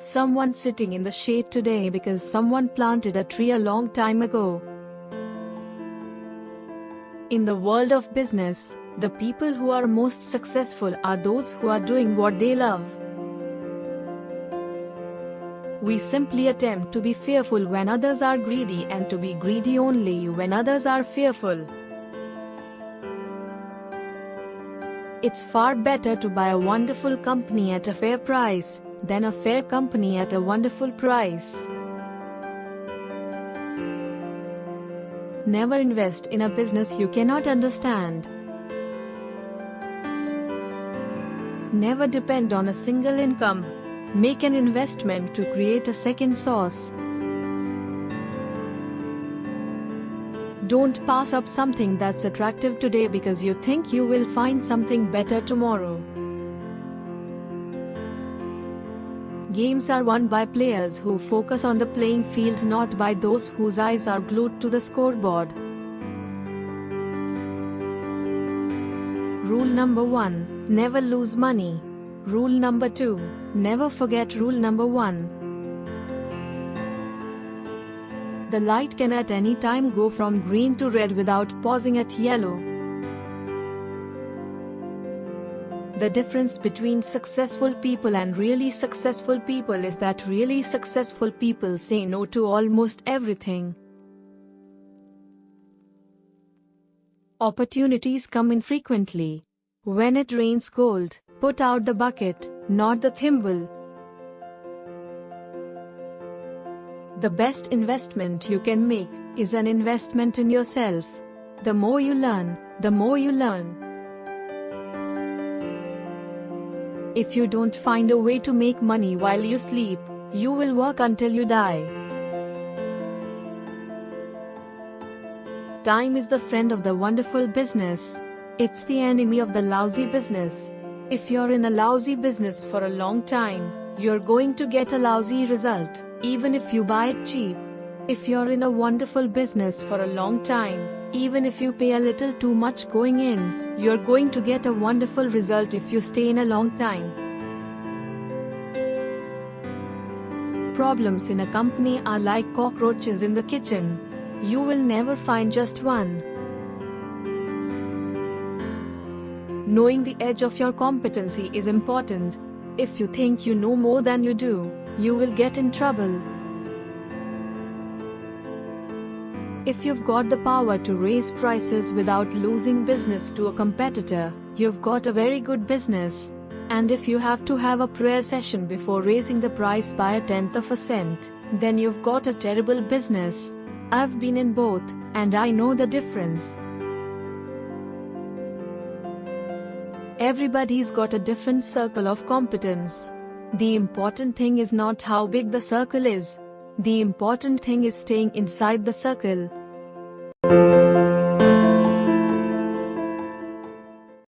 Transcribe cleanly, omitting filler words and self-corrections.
Someone sitting in the shade today because someone planted a tree a long time ago. In the world of business, the people who are most successful are those who are doing what they love. We simply attempt to be fearful when others are greedy and to be greedy only when others are fearful. It's far better to buy a wonderful company at a fair price than a fair company at a wonderful price. Never invest in a business you cannot understand. Never depend on a single income. Make an investment to create a second source. Don't pass up something that's attractive today because you think you will find something better tomorrow. Games are won by players who focus on the playing field, not by those whose eyes are glued to the scoreboard. Rule number 1: never lose money. Rule number 2: never forget rule number 1. The light can at any time go from green to red without pausing at yellow. The difference between successful people and really successful people is that really successful people say no to almost everything. Opportunities come infrequently. When it rains gold, put out the bucket, not the thimble. The best investment you can make is an investment in yourself. The more you learn, the more you learn. If you don't find a way to make money while you sleep, you will work until you die. Time is the friend of the wonderful business. It's the enemy of the lousy business. If you're in a lousy business for a long time, you're going to get a lousy result, even if you buy it cheap. If you're in a wonderful business for a long time, even if you pay a little too much going in, you're going to get a wonderful result if you stay in a long time. Problems in a company are like cockroaches in the kitchen. You will never find just one. Knowing the edge of your competency is important. If you think you know more than you do, you will get in trouble. If you've got the power to raise prices without losing business to a competitor, you've got a very good business. And if you have to have a prayer session before raising the price by 1/10 cent, then you've got a terrible business. I've been in both, and I know the difference. Everybody's got a different circle of competence. The important thing is not how big the circle is. The important thing is staying inside the circle.